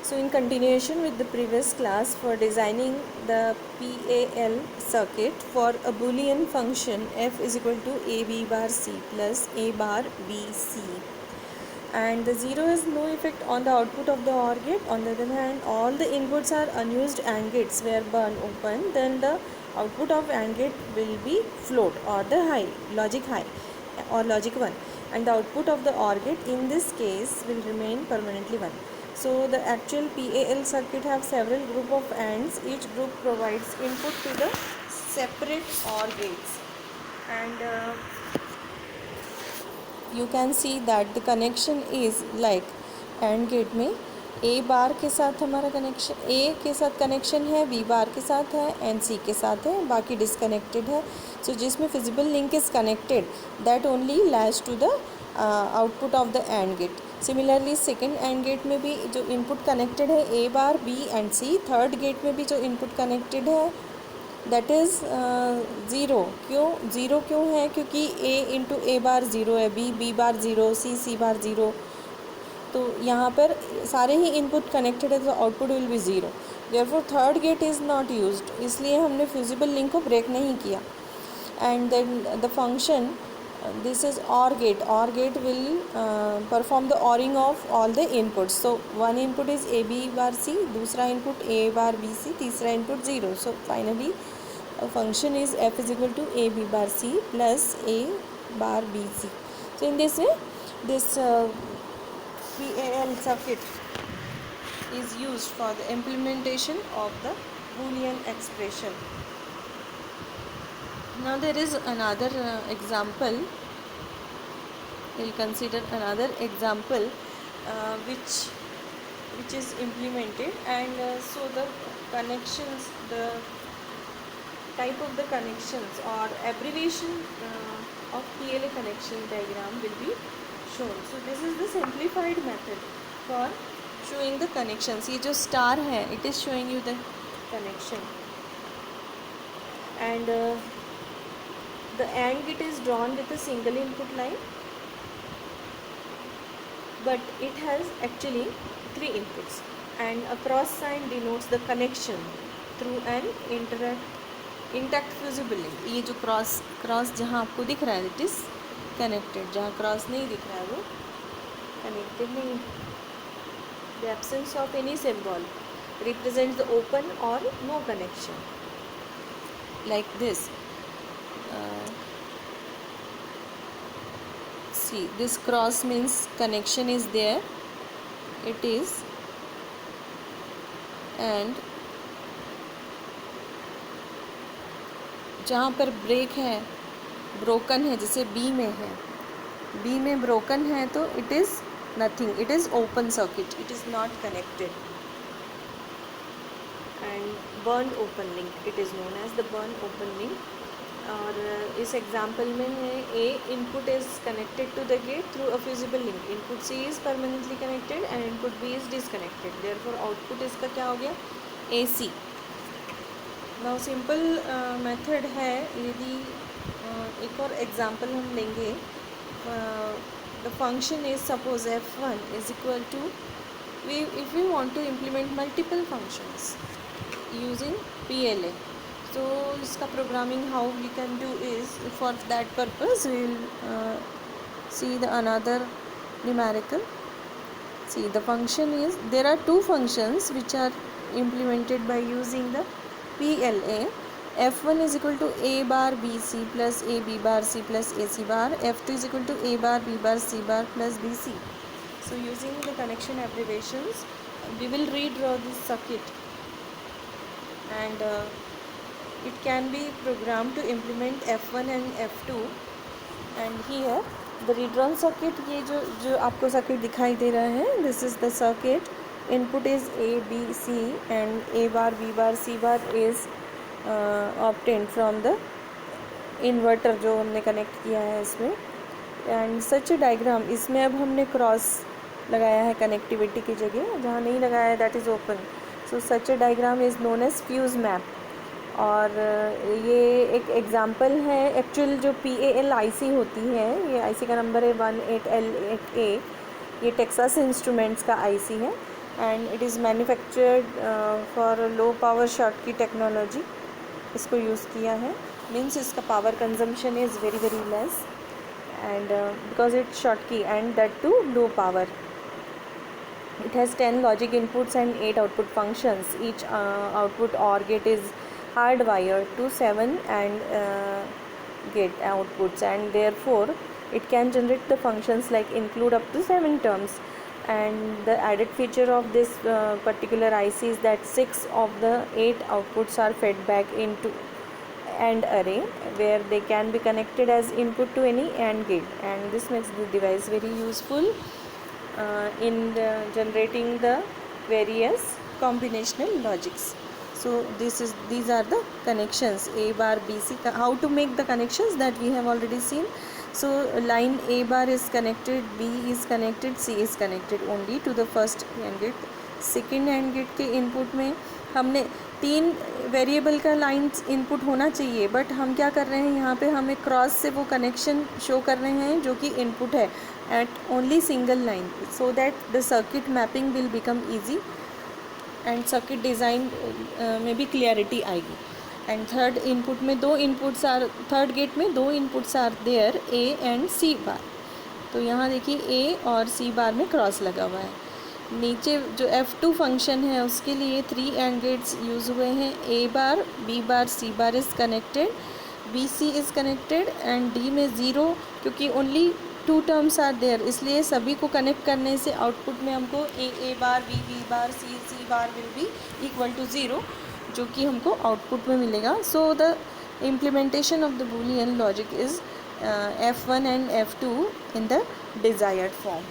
So in continuation with the previous class, for designing the PAL circuit for a Boolean function f is equal to a b bar c plus a bar b c, and the 0 has no effect on the output of the OR gate. On the other hand, all the inputs are unused AND gates were burn open, then the output of AND gate will be float or the high or logic 1, and the output of the OR gate in this case will remain permanently 1. So the actual PAL circuit have several group of ANDs. Each group provides input to the separate OR gates, and you can see that the connection is like AND gate में A bar के साथ हमारा connection A के साथ connection है, B बार के साथ है एंड C के साथ है, बाकी डिसकनेक्टेड है. सो जिसमें fusible link is connected that only latch to the output of the AND gate. Similarly second AND gate में भी जो इनपुट कनेक्टेड है A bar B and C, third gate में भी जो इनपुट कनेक्टेड है दैट इज़ ज़ीरो. ज़ीरो क्यों है? क्योंकि A into A bar zero है, B bar zero, C bar zero. तो यहाँ पर सारे ही इनपुट कनेक्टेड है तो output will be zero. Therefore third gate is not used, इसलिए हमने फ्यूजिबल लिंक को ब्रेक नहीं किया. And then the function this is OR gate. OR gate will perform the ORing of all the inputs. So one input is A B bar C, दूसरा input A bar B C, तीसरा input zero. So finally function is f is equal to a b bar c plus a bar b c. So in this way this PAL circuit is used for the implementation of the Boolean expression. Now there is another example. We'll consider another example which is implemented, and so the connections, the type of the connections or abbreviation of PLA connection diagram will be shown. So this is the simplified method for showing the connections. ये जो star है it is showing you the connection, and the AND gate is drawn with a single input line, but it has actually 3 inputs, and a cross sign denotes the connection through an intact fusible link. ये जो cross जहाँ आपको दिख रहा है it is connected, जहाँ cross नहीं दिख रहा है वो कनेक्टेड नहीं. The absence of any symbol represents the open और no connection like this. See this cross means connection is there, it is, and जहाँ पर ब्रेक है, ब्रोकन है, जैसे बी में है, बी में ब्रोकन है तो it is nothing, it is open circuit, it is not connected. And burn open link, it is known as the burn open link. और इस एग्जांपल में है A input is connected to the gate through a fusible link. Input C is permanently connected and input B is disconnected. Therefore output इसका क्या हो गया? AC. Now simple method है. यदि एक और एग्जांपल हम लेंगे, the function is suppose f1 is equal to, if we want to implement multiple functions using PLA, तो इसका programming how we can do is, for that purpose we will see the another numerical. See, the function is, there are 2 functions which are implemented by using the PLA. f1 is equal to a bar bc plus a b bar c plus ac bar. f2 is equal to a bar b bar c bar plus bc. So using the connection abbreviations we will redraw this circuit, and it can be programmed to implement f1 and f2. and here the redrawn circuit, ये जो आपको circuit दिखाई दे रहा है, this is the circuit. Input is A B C and A bar B bar C bar is obtained from the inverter जो हमने connect किया है इसमें. एंड सच ए डायग्राम, इसमें अब हमने क्रॉस लगाया है कनेक्टिविटी की जगह, जहाँ नहीं लगाया है that is open. So such a diagram is known as fuse map. और ये एक एग्ज़ाम्पल है. एक्चुअल जो PAL IC होती है, ये IC का नंबर है 18L8A. ये टेक्सास इंस्ट्रूमेंट्स का IC है. And it is manufactured for low power Schottky technology इसको यूज़ किया है, मीन्स इसका power consumption is very very less and because it's Schottky and that too low power. It has 10 logic inputs and 8 output functions. Each output OR gate is hardwired to 7 and gate outputs, and therefore it can generate the functions like include up to 7 terms. And the added feature of this particular IC is that 6 of the 8 outputs are fed back into AND array, where they can be connected as input to any AND gate, and this makes the device very useful in generating the various combinational logics. So these are the connections A bar B C. How to make the connections that we have already seen. So line A bar is connected, B is connected, C is connected only to the first AND gate. Second AND gate के input में हमने 3 variable का lines input होना चाहिए, but हम क्या कर रहे हैं यहाँ पे हमें क्रॉस से वो कनेक्शन शो कर रहे हैं जो कि इनपुट है at only single line, so that the circuit mapping will become easy and circuit design में भी clarity आएगी. And third input में third gate में 2 inputs are there, A and C bar. तो यहाँ देखिए A और C बार में क्रॉस लगा हुआ है. नीचे जो F2 फंक्शन है उसके लिए 3 AND गेट्स यूज़ हुए हैं. A bar, B bar, C bar is connected, B C is connected and D में 0, क्योंकि ओनली 2 टर्म्स आर देयर, इसलिए सभी को कनेक्ट करने से आउटपुट में हमको A bar, B bar, C bar will be equal to 0, जो कि हमको आउटपुट में मिलेगा. So the implementation of the Boolean logic is F1 and F2 in the desired form.